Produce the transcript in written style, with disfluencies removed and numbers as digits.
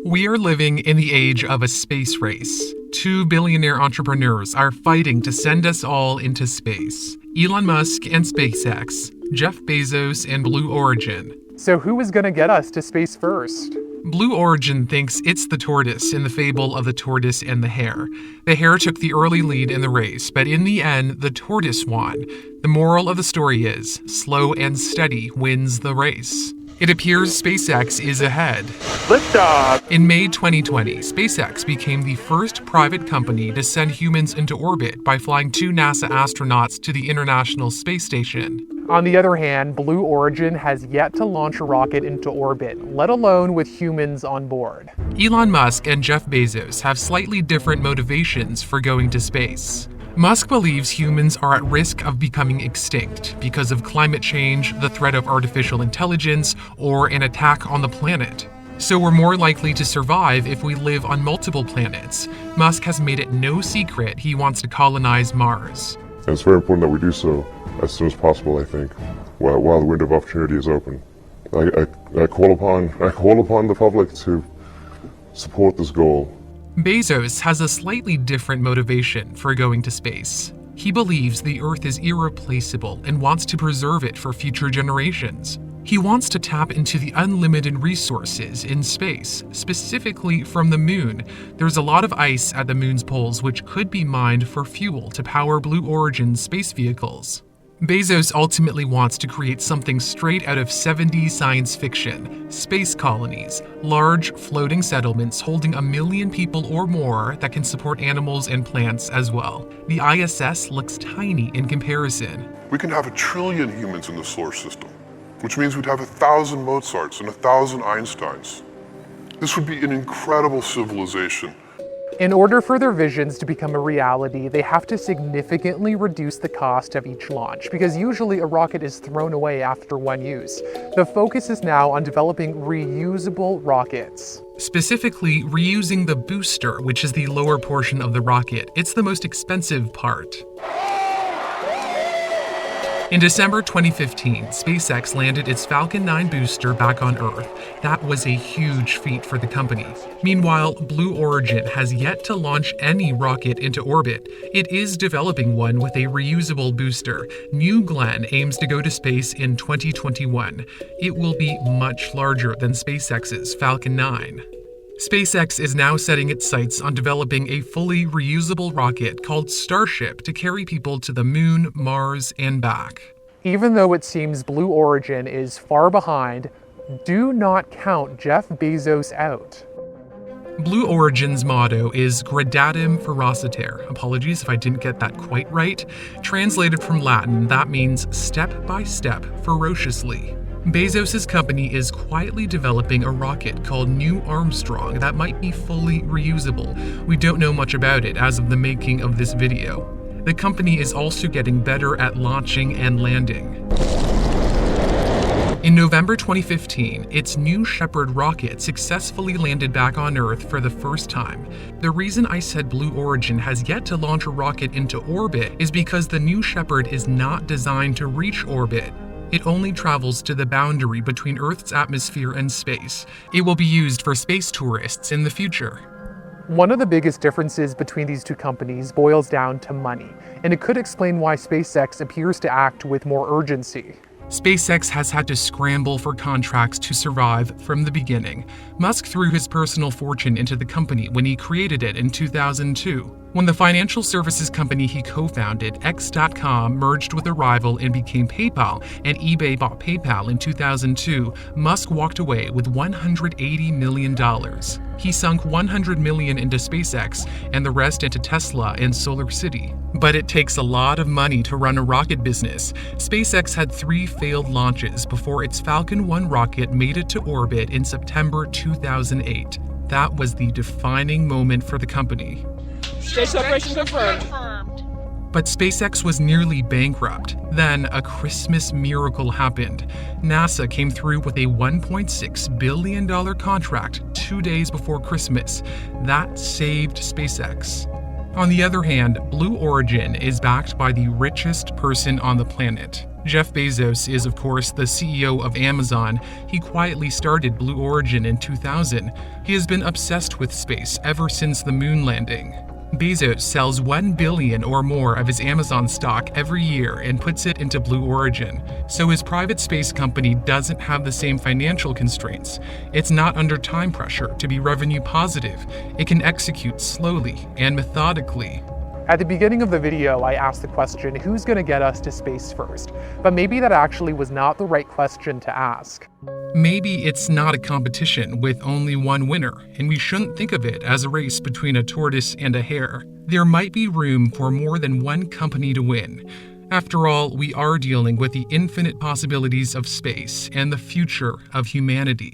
We are living in the age of a space race. Two billionaire entrepreneurs are fighting to send us all into space. Elon Musk and SpaceX, Jeff Bezos and Blue Origin. So who is going to get us to space first? Blue Origin thinks it's the tortoise in the fable of the tortoise and the hare. The hare took the early lead in the race, but in the end, the tortoise won. The moral of the story is, slow and steady wins the race. It appears SpaceX is ahead. Liftoff! In May 2020, SpaceX became the first private company to send humans into orbit by flying two NASA astronauts to the International Space Station. On the other hand, Blue Origin has yet to launch a rocket into orbit, let alone with humans on board. Elon Musk and Jeff Bezos have slightly different motivations for going to space. Musk believes humans are at risk of becoming extinct because of climate change, the threat of artificial intelligence, or an attack on the planet. So we're more likely to survive if we live on multiple planets. Musk has made it no secret he wants to colonize Mars. And it's very important that we do so as soon as possible, I think, while the window of opportunity is open. I call upon the public to support this goal. Bezos has a slightly different motivation for going to space. He believes the Earth is irreplaceable and wants to preserve it for future generations. He wants to tap into the unlimited resources in space, specifically from the moon. There's a lot of ice at the moon's poles which could be mined for fuel to power Blue Origin's space vehicles. Bezos ultimately wants to create something straight out of 70s science fiction: space colonies, large floating settlements holding 1 million people or more that can support animals and plants as well. The ISS looks tiny in comparison. We can have 1 trillion humans in the solar system, which means we'd have 1,000 Mozarts and 1,000 Einsteins. This would be an incredible civilization. In order for their visions to become a reality, they have to significantly reduce the cost of each launch, because usually a rocket is thrown away after one use. The focus is now on developing reusable rockets. Specifically, reusing the booster, which is the lower portion of the rocket. It's the most expensive part. In December 2015, SpaceX landed its Falcon 9 booster back on Earth. That was a huge feat for the company. Meanwhile, Blue Origin has yet to launch any rocket into orbit. It is developing one with a reusable booster. New Glenn aims to go to space in 2021. It will be much larger than SpaceX's Falcon 9. SpaceX is now setting its sights on developing a fully reusable rocket called Starship to carry people to the moon, Mars, and back. Even though it seems Blue Origin is far behind, do not count Jeff Bezos out. Blue Origin's motto is Gradatim Ferociter. Apologies if I didn't get that quite right. Translated from Latin, that means step by step, ferociously. Bezos' company is quietly developing a rocket called New Armstrong that might be fully reusable. We don't know much about it as of the making of this video. The company is also getting better at launching and landing. In November 2015, its New Shepard rocket successfully landed back on Earth for the first time. The reason I said Blue Origin has yet to launch a rocket into orbit is because the New Shepard is not designed to reach orbit. It only travels to the boundary between Earth's atmosphere and space. It will be used for space tourists in the future. One of the biggest differences between these two companies boils down to money, and it could explain why SpaceX appears to act with more urgency. SpaceX has had to scramble for contracts to survive from the beginning. Musk threw his personal fortune into the company when he created it in 2002. When the financial services company he co-founded, X.com, merged with a rival and became PayPal, and eBay bought PayPal in 2002, Musk walked away with $180 million. He sunk $100 million into SpaceX and the rest into Tesla and Solar City. But it takes a lot of money to run a rocket business. SpaceX had 3 failed launches before its Falcon 1 rocket made it to orbit in September 2008. That was the defining moment for the company. Stage separation confirmed. But SpaceX was nearly bankrupt. Then a Christmas miracle happened. NASA came through with a $1.6 billion contract 2 days before Christmas. That saved SpaceX. On the other hand, Blue Origin is backed by the richest person on the planet. Jeff Bezos is, of course, the CEO of Amazon. He quietly started Blue Origin in 2000. He has been obsessed with space ever since the moon landing. Bezos sells 1 billion or more of his Amazon stock every year and puts it into Blue Origin, so his private space company doesn't have the same financial constraints. It's not under time pressure to be revenue positive. It can execute slowly and methodically. At the beginning of the video, I asked the question, who's going to get us to space first? But maybe that actually was not the right question to ask. Maybe it's not a competition with only one winner, and we shouldn't think of it as a race between a tortoise and a hare. There might be room for more than one company to win. After all, we are dealing with the infinite possibilities of space and the future of humanity.